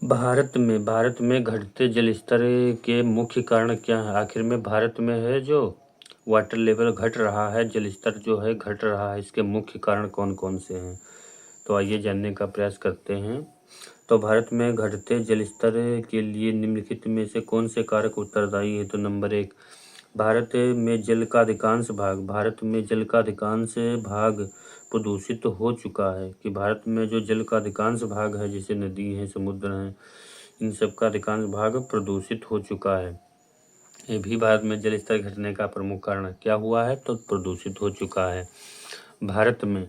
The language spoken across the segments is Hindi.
भारत में घटते जल स्तर के मुख्य कारण क्या है? आखिर में भारत में है जो वाटर लेवल घट रहा है, जल स्तर जो है घट रहा है, इसके मुख्य कारण कौन कौन से हैं? तो आइए जानने का प्रयास करते हैं। तो भारत में घटते जल स्तर के लिए निम्नलिखित में से कौन से कारक उत्तरदायी है? तो नंबर 1, भारत में जल का अधिकांश भाग प्रदूषित हो चुका है। कि भारत में जो जल का अधिकांश भाग है, जैसे नदी है, समुद्र हैं, इन सब का अधिकांश भाग प्रदूषित हो चुका है। ये भी भारत में जल स्तर घटने का प्रमुख कारण क्या हुआ है? तो प्रदूषित हो चुका है। भारत में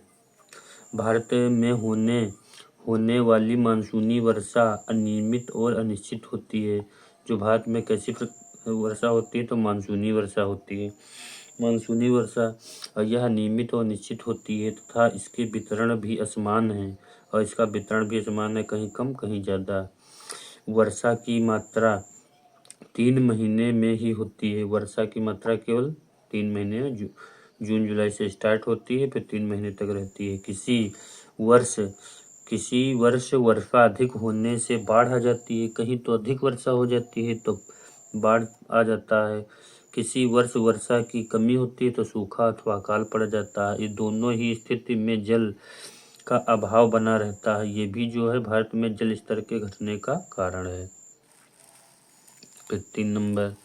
होने वाली मानसूनी वर्षा अनियमित और अनिश्चित होती है। जो भारत में कैसी वर्षा होती है? तो मानसूनी वर्षा होती है। मानसूनी वर्षा यह अनियमित और अनिश्चित होती है तथा इसके वितरण भी असमान है कहीं कम कहीं ज़्यादा। वर्षा की मात्रा 3 महीने में ही होती है। वर्षा की मात्रा केवल 3 महीने में जून जुलाई से स्टार्ट होती है, फिर 3 महीने तक रहती है। किसी वर्ष वर्षा अधिक होने से बाढ़ आ जाती है। कहीं तो अधिक वर्षा हो जाती है तो बाढ़ आ जाता है। किसी वर्ष वर्षा की कमी होती है तो सूखा अथवा अकाल पड़ जाता है। ये दोनों ही स्थिति में जल का अभाव बना रहता है। ये भी जो है भारत में जल स्तर के घटने का कारण है। फिर 3 नंबर,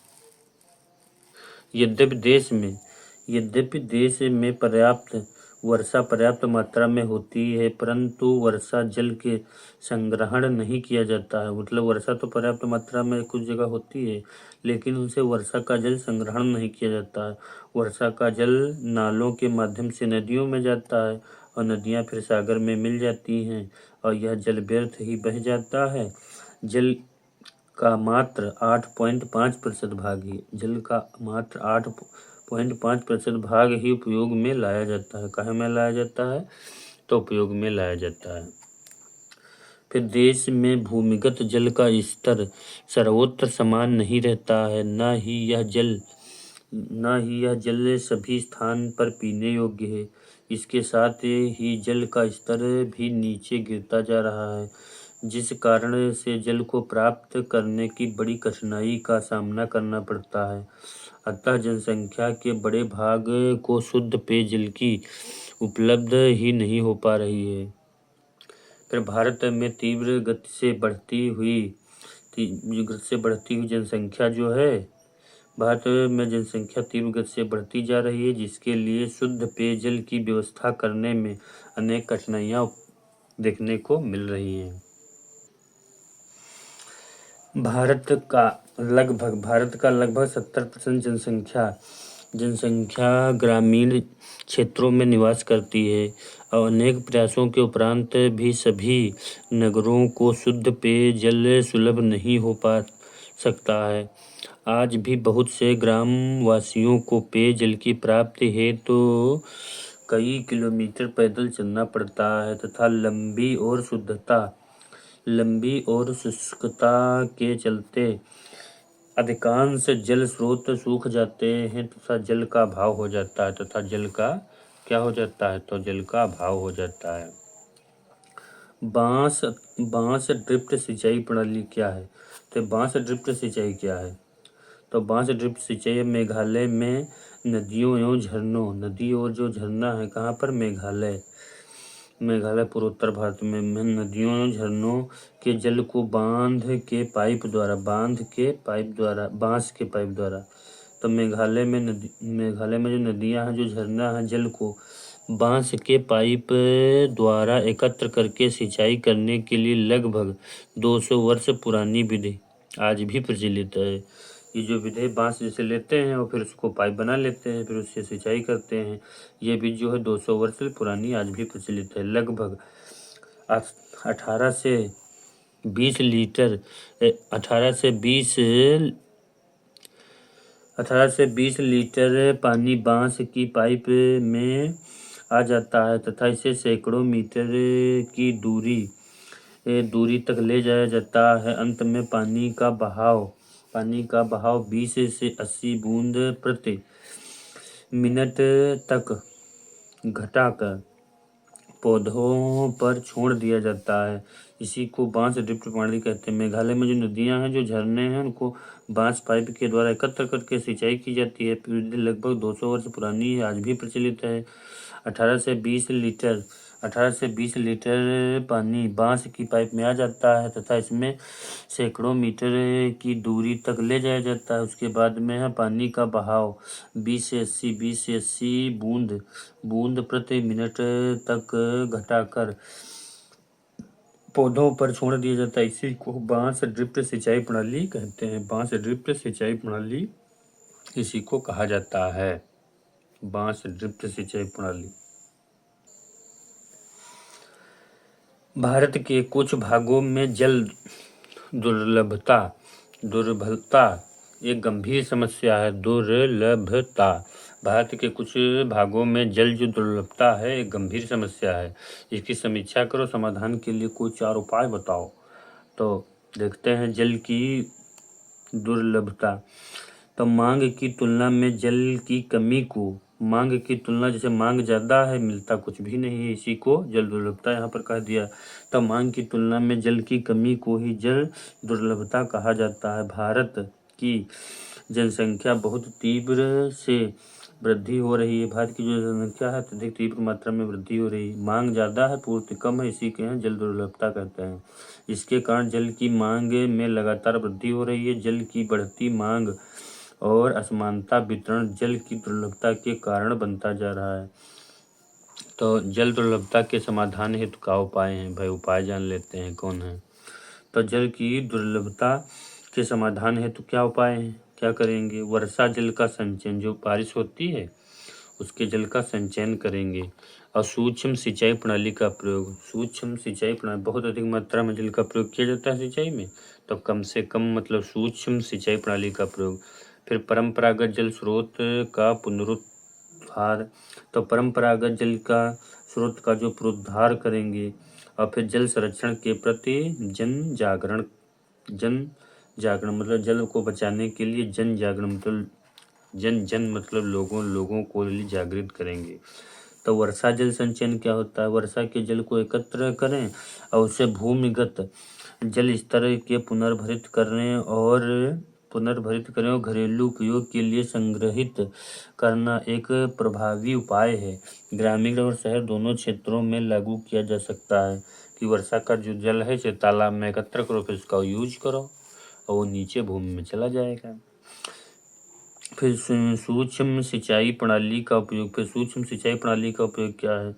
यद्यपि देश में पर्याप्त मात्रा में होती है, परंतु वर्षा जल के संग्रहण नहीं किया जाता है। मतलब वर्षा तो पर्याप्त मात्रा में कुछ जगह होती है, लेकिन उनसे वर्षा का जल संग्रहण नहीं किया जाता है। वर्षा का जल नालों के माध्यम से नदियों में जाता है और नदियाँ फिर सागर में मिल जाती हैं और यह जल व्यर्थ ही बह जाता है। जल का मात्र 8.5% भाग ही उपयोग में लाया जाता है। काहे में लाया जाता है? तो उपयोग में लाया जाता है। फिर देश में भूमिगत जल का स्तर सर्वत्र समान नहीं रहता है। न ही यह जल सभी स्थान पर पीने योग्य है। इसके साथ ही जल का स्तर भी नीचे गिरता जा रहा है, जिस कारण से जल को प्राप्त करने की बड़ी कठिनाई का सामना करना पड़ता है। अतः जनसंख्या के बड़े भाग को शुद्ध पेयजल की उपलब्ध ही नहीं हो पा रही है। फिर भारत में तीव्र गति से बढ़ती हुई जनसंख्या जो है, भारत में जनसंख्या तीव्र गति से बढ़ती जा रही है, जिसके लिए शुद्ध पेयजल की व्यवस्था करने में अनेक कठिनाइयाँ देखने को मिल रही हैं। भारत का लगभग 70% जनसंख्या ग्रामीण क्षेत्रों में निवास करती है और अनेक प्रयासों के उपरांत भी सभी नगरों को शुद्ध पेयजल सुलभ नहीं हो पा सकता है। आज भी बहुत से ग्राम वासियों को पेयजल की प्राप्ति हेतु तो कई किलोमीटर पैदल चलना पड़ता है तथा लंबी और शुष्कता के चलते अधिकांश जल स्रोत सूख जाते हैं तथा जल का अभाव हो जाता है जल का अभाव हो जाता है। बांस ड्रिप सिंचाई प्रणाली क्या है? तो बांस ड्रिप सिंचाई क्या है? तो बांस ड्रिप सिंचाई मेघालय में नदी और जो झरना है, कहाँ पर? मेघालय पूर्वोत्तर भारत में नदियों और झरनों के जल को बांस के पाइप द्वारा तो मेघालय में जो नदियां हैं, जो झरना है, जल को बांस के पाइप द्वारा एकत्र करके सिंचाई करने के लिए लगभग 200 वर्ष पुरानी विधि आज भी प्रचलित है। ये जो विधि बांस जैसे लेते हैं और फिर उसको पाइप बना लेते हैं, फिर उससे सिंचाई करते हैं। ये विधि जो है 200 वर्ष पुरानी आज भी प्रचलित है। लगभग 18 से 20 लीटर पानी बांस की पाइप में आ जाता है तथा इसे सैकड़ों मीटर की दूरी तक ले जाया जाता है। अंत में पानी का बहाव 20 से 80 बूंद प्रति मिनट तक घटाकर पौधों पर छोड़ दिया जाता है। इसी को बांस ड्रिफ्ट प्रणाली कहते हैं। मेघालय में जो नदियां हैं, जो झरने हैं, उनको बांस पाइप के द्वारा एकत्र करके सिंचाई की जाती है। विधि लगभग 200 वर्ष पुरानी है, आज भी प्रचलित है। 18 से 20 लीटर पानी बांस की पाइप में आ जाता है तथा इसमें सैकड़ों मीटर की दूरी तक ले जाया जाता है। उसके बाद में है पानी का बहाव 20 से 80 बूंद प्रति मिनट तक घटाकर पौधों पर छोड़ दिया जाता है। इसी को बांस ड्रिप सिंचाई प्रणाली कहते हैं। बांस ड्रिप सिंचाई प्रणाली इसी को कहा जाता है, बांस ड्रिप सिंचाई प्रणाली। भारत के कुछ भागों में जल दुर्लभता एक गंभीर समस्या है। दुर्लभता भारत के कुछ भागों में जल जो दुर्लभता है एक गंभीर समस्या है। इसकी समीक्षा करो, समाधान के लिए कोई 4 उपाय बताओ। तो देखते हैं जल की दुर्लभता। तो मांग की तुलना में जल की कमी को, मांग की तुलना, जैसे मांग ज़्यादा है मिलता कुछ भी नहीं है, इसी को जल दुर्लभता यहाँ पर कह दिया। तो मांग की तुलना में जल की कमी को ही जल दुर्लभता कहा जाता है। भारत की जनसंख्या बहुत तीव्र से वृद्धि हो रही है। भारत की जो जनसंख्या है अत्यधिक तीव्र मात्रा में वृद्धि हो रही है। मांग ज़्यादा है, पूर्ति कम है, इसी के यहाँ जल दुर्लभता कहते हैं। इसके कारण जल की मांग में लगातार वृद्धि हो रही है। जल की बढ़ती मांग और असमानता वितरण जल की दुर्लभता के कारण बनता जा रहा है। तो जल दुर्लभता के समाधान हेतु क्या उपाय हैं भाई? उपाय जान लेते हैं कौन है। तो जल की दुर्लभता के समाधान हेतु क्या उपाय हैं, क्या करेंगे? वर्षा जल का संचयन, जो बारिश होती है उसके जल का संचयन करेंगे। और सूक्ष्म सिंचाई प्रणाली का प्रयोग, सूक्ष्म सिंचाई प्रणाली, बहुत अधिक मात्रा में जल का प्रयोग किया जाता है सिंचाई में, तो कम से कम मतलब सूक्ष्म सिंचाई प्रणाली का प्रयोग। फिर परंपरागत जल स्रोत का पुनरुद्धार, तो परंपरागत जल का स्रोत का जो पुनरुद्धार करेंगे। और फिर जल संरक्षण के प्रति जन जागरण मतलब जल को बचाने के लिए जन जागरण, मतलब जन मतलब लोगों को जागृत करेंगे। तो वर्षा जल संचयन क्या होता है? वर्षा के जल को एकत्र करें और उसे भूमिगत जल स्तर के पुनर्भरित करें और घरेलू उपयोग के लिए संग्रहित करना एक प्रभावी उपाय है। ग्रामीण और शहर दोनों क्षेत्रों में लागू किया जा सकता है कि वर्षा का जो जल है इसे तालाब में एकत्र करो, फिर उसका यूज करो और वो नीचे भूमि में चला जाएगा। फिर सूक्ष्म सिंचाई प्रणाली का उपयोग। फिर सूक्ष्म सिंचाई प्रणाली का उपयोग क्या है?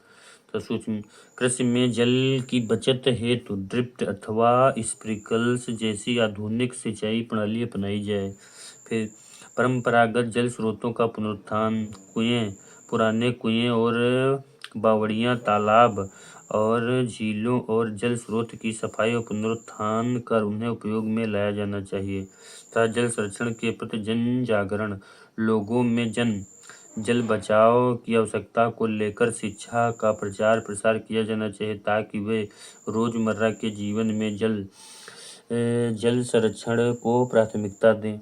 तो सूक्ष्म कृषि में जल की बचत हेतु ड्रिप अथवा स्प्रिंकलर्स जैसी आधुनिक सिंचाई प्रणाली अपनाई जाए। फिर परंपरागत जल स्रोतों का पुनरुत्थान, पुराने कुएं और बावड़ियां, तालाब और झीलों और जल स्रोत की सफाई और पुनरुत्थान कर उन्हें उपयोग में लाया जाना चाहिए। तथा जल संरक्षण के प्रति जन जागरण, लोगों में जल बचाव की आवश्यकता को लेकर शिक्षा का प्रचार प्रसार किया जाना चाहिए ताकि वे रोजमर्रा के जीवन में जल संरक्षण को प्राथमिकता दें।